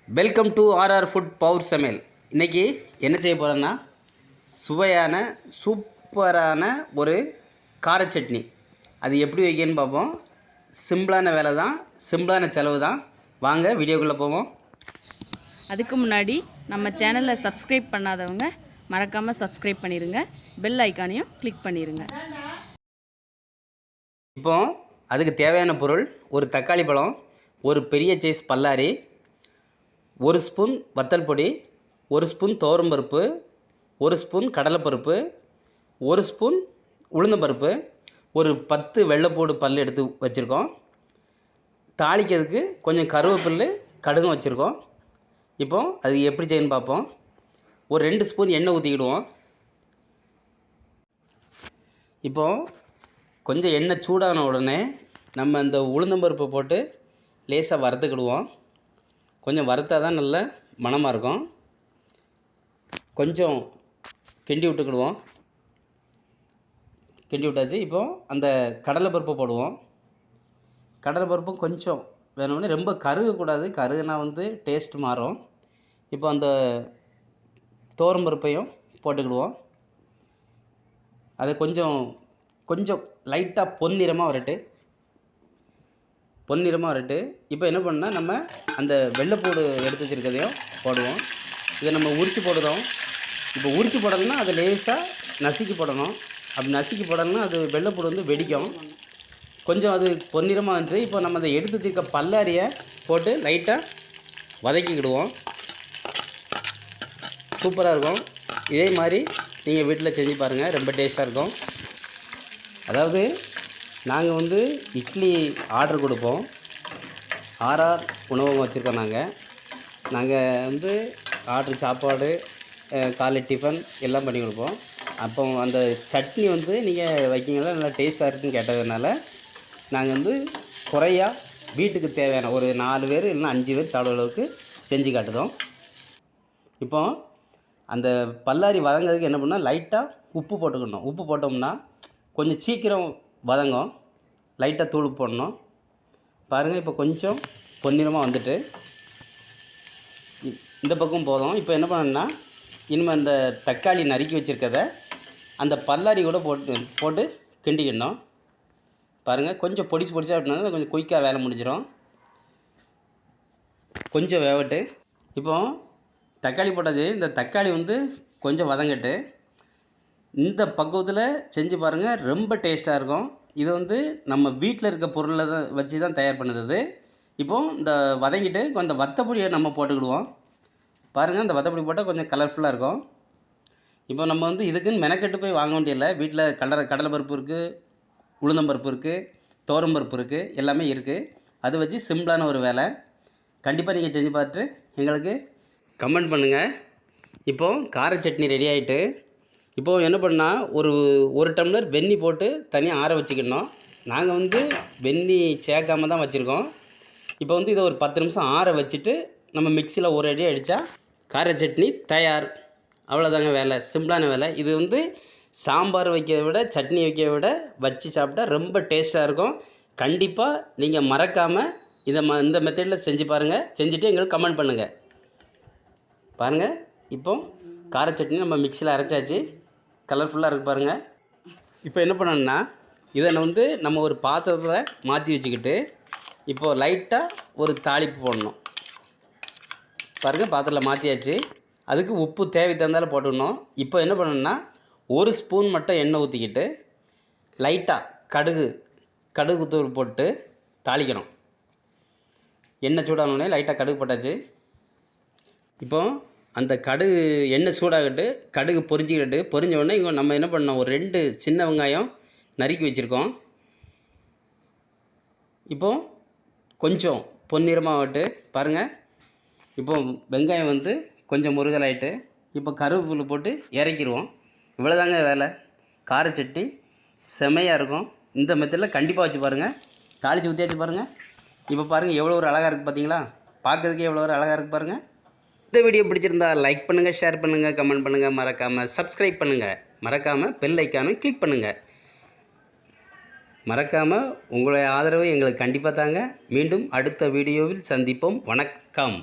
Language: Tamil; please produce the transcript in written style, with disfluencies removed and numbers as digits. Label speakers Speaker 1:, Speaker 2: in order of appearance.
Speaker 1: Welcome to RR food power சமையல். இன்றைக்கி என்ன செய்ய போகிறேன்னா சுவையான சூப்பரான ஒரு கார சட்னி. அது எப்படி வைக்கன்னு பார்ப்போம். சிம்பிளான வேலை தான், சிம்பிளான செலவு தான். வாங்க வீடியோக்குள்ளே போவோம்.
Speaker 2: அதுக்கு முன்னாடி நம்ம சேனலை சப்ஸ்கிரைப் பண்ணாதவங்க மறக்காமல் சப்ஸ்கிரைப் பண்ணிடுங்க. பெல் ஐக்கானையும் கிளிக் பண்ணிடுங்க.
Speaker 1: இப்போ அதுக்கு தேவையான பொருள்: ஒரு தக்காளி பழம், ஒரு பெரிய சைஸ் பல்லாரி, 1 ஸ்பூன் வத்தல் பொடி, 1 ஸ்பூன் துவரம்பருப்பு, 1 ஸ்பூன் கடலைப்பருப்பு, 1 ஸ்பூன் உளுந்தம்பருப்பு, ஒரு 10 வெள்ளைப்பூடு பல் எடுத்து வச்சுருக்கோம். தாளிக்கிறதுக்கு கொஞ்சம் கருவேப்பிலை கடுகும் வச்சுருக்கோம். இப்போ அது எப்படி செய்யணும்னு பார்ப்போம். ஒரு 2 ஸ்பூன் எண்ணெய் ஊற்றிக்கிடுவோம். இப்போது கொஞ்சம் எண்ணெய் சூடான உடனே நம்ம அந்த உளுந்தம்பருப்பை போட்டு லேசாக வறுத்துக்கிடுவோம். கொஞ்சம் வறுத்தா தான் நல்ல மணமாக இருக்கும். கொஞ்சம் கிண்டி விட்டுக்கிடுவோம். கிண்டி விட்டாச்சு. இப்போது அந்த கடலைப்பருப்பை போடுவோம். கடலைப்பருப்பும் கொஞ்சம் வேணும்னு ரொம்ப கருகக்கூடாது, கருகுனா டேஸ்ட் மாறும். இப்போ அந்த துவரம்பருப்பையும் போட்டுக்கிடுவோம். அதை கொஞ்சம் லைட்டாக பொன்னிறமாக வரட்டு. இப்போ என்ன பண்ணால் நம்ம அந்த வெள்ளைப்பூடு எடுத்து வச்சுருக்கதையும் போடுவோம். இதை நம்ம உரித்து போடுறோம். இப்போ உரித்து போடணும்னா அதை லேசாக நசுக்கி போடணும். அப்படி நசுக்கி போடணும்னா அது வெள்ளைப்பூடு வெடிக்கும். கொஞ்சம் அது பொன்னிறமாக வந்துட்டு இப்போ நம்ம அதை எடுத்து வச்சுருக்க பல்லாரியை போட்டு லைட்டாக வதக்கிக்கிடுவோம். சூப்பராக இருக்கும். இதே மாதிரி நீங்கள் வீட்டில் செஞ்சு பாருங்கள், ரொம்ப டேஸ்ட்டாக இருக்கும். அதாவது நாங்கள் இட்லி ஆர்டர் கொடுப்போம். ஆர்ஆர் உணவகம் வச்சுருக்கோம். நாங்கள் ஆர்டர் சாப்பாடு, காலை டிஃபன் எல்லாம் பண்ணி கொடுப்போம். அப்போ அந்த சட்னி நீங்கள் வைக்கிங்களா நல்லா டேஸ்ட்டாக இருக்குன்னு கேட்டதுனால நாங்கள் குறையாக வீட்டுக்கு தேவையான ஒரு 4 பேர் இல்லைன்னா 5 பேர் சாப்பிட்ற அளவுக்கு செஞ்சு காட்டுதோம். இப்போ அந்த பல்லாரி வதங்கிறதுக்கு என்ன பண்ணால் லைட்டாக உப்பு போட்டுக்கணும். உப்பு போட்டோம்னா கொஞ்சம் சீக்கிரம் வதங்கும். லைட்டாக தூள் போடணும். பாருங்கள், இப்போ கொஞ்சம் பொன்னிறமாக வந்துட்டு இந்த பக்கம் போதும். இப்போ என்ன பண்ணணும்னா இனிமேல் அந்த தக்காளி நறுக்கி வச்சுருக்கதை அந்த பல்லாரி கூட போட்டு கிண்டிக்கணும். பாருங்கள், கொஞ்சம் பொடிசாக விட்டுனா கொஞ்சம் குயிக்காக வேலை முடிஞ்சிடும். கொஞ்சம் வேவட்டு. இப்போது தக்காளி போட்டாச்சு. இந்த தக்காளி கொஞ்சம் வதங்கட்டு. இந்த பக்குவத்தில் செஞ்சு பாருங்கள், ரொம்ப டேஸ்ட்டாக இருக்கும். இது நம்ம வீட்டில் இருக்க பொருளை தான் வச்சு தான் தயார் பண்ணுது. இப்போது இந்த வதங்கிட்டு கொஞ்சம் வத்தப்பொடியை நம்ம போட்டுக்கிடுவோம். பாருங்கள், இந்த வத்தப்பொடி போட்டால் கொஞ்சம் கலர்ஃபுல்லாக இருக்கும். இப்போ நம்ம இதுக்குன்னு மெனக்கெட்டு போய் வாங்க வேண்டியதில்லை. வீட்டில் கடலைப்பருப்பு இருக்குது, உளுந்தம்பருப்பு இருக்குது, துவரம்பருப்பு இருக்குது, எல்லாமே இருக்குது. அது வச்சு சிம்பிளான ஒரு வேலை. கண்டிப்பாக நீங்கள் செஞ்சு பார்த்துட்டு எங்களுக்கு கமெண்ட் பண்ணுங்கள். இப்போது கார சட்னி ரெடி ஆகிட்டு இப்போது என்ன பண்ணால் ஒரு டம்ளர் வெந்நி போட்டு தனியாக ஆற வச்சுக்கணும். நாங்கள் வெந்நி சேர்க்காம தான் வச்சுருக்கோம். இப்போ இதை ஒரு 10 நிமிஷம் ஆற வச்சுட்டு நம்ம மிக்சியில் ஒரு அடி அடித்தா கார சட்னி தயார். அவ்வளோதாங்க வேலை, சிம்பிளான வேலை. இது சாம்பார் வைக்கிறத விட, சட்னி வைக்கிறத விட வச்சு சாப்பிட்டா ரொம்ப டேஸ்ட்டாக இருக்கும். கண்டிப்பாக நீங்கள் மறக்காமல் இந்த மெத்தடில் செஞ்சு பாருங்கள். செஞ்சுட்டு எங்களுக்கு கமெண்ட் பண்ணுங்கள். பாருங்கள், இப்போது கார சட்னி நம்ம மிக்சியில் அரைச்சாச்சு. கலர்ஃபுல்லாக இருக்குது பாருங்கள். இப்போ என்ன பண்ணணும்னா இதை நம்ம ஒரு பாத்திரத்தில் மாற்றி வச்சுக்கிட்டு இப்போது லைட்டாக ஒரு தாளிப்பு போடணும். பாருங்கள், பாத்திரத்தில் மாற்றியாச்சு. அதுக்கு உப்பு தேவை தந்தாலும் போட்டுக்கணும். இப்போ என்ன பண்ணணும்னா 1 ஸ்பூன் மட்டும் எண்ணெய் ஊற்றிக்கிட்டு லைட்டாக கடுகு தூள் போட்டு தாளிக்கணும். எண்ணெய் சூடானோடனே லைட்டாக கடுகு போட்டாச்சு. இப்போது அந்த எண்ணெய் சூடாகட்டு, கடுகு பொரிஞ்ச உடனே நம்ம என்ன பண்ணோம், ஒரு 2 சின்ன வெங்காயம் நறுக்கி வச்சுருக்கோம். இப்போது கொஞ்சம் பொன்னிறமாகட்டு. பாருங்கள், இப்போது வெங்காயம் கொஞ்சம் முருகலாயிட்டு இப்போ கருவேப்பிலை போட்டு இறக்கிடுவோம். இவ்வளோதாங்க வேலை. கார சட்னி செமையாக இருக்கும். இந்த மெத்தடில் கண்டிப்பாக வச்சு பாருங்கள். தாளித்து ஊற்றியாச்சு பாருங்கள். இப்போ பாருங்கள் எவ்வளோ ஒரு அழகாக இருக்குது பார்த்தீங்களா? பார்க்குறதுக்கே எவ்வளோ ஒரு அழகாக இருக்குது பாருங்கள். இந்த வீடியோ பிடிச்சிருந்தா லைக் பண்ணுங்கள், ஷேர் பண்ணுங்கள், கமெண்ட் பண்ணுங்கள், மறக்காமல் சப்ஸ்கிரைப் பண்ணுங்கள். மறக்காமல் பெல் ஐக்கானும் கிளிக் பண்ணுங்கள். மறக்காமல் உங்களுடைய ஆதரவு எங்களுக்கு கண்டிப்பாக தாங்க. மீண்டும் அடுத்த வீடியோவில் சந்திப்போம். வணக்கம்.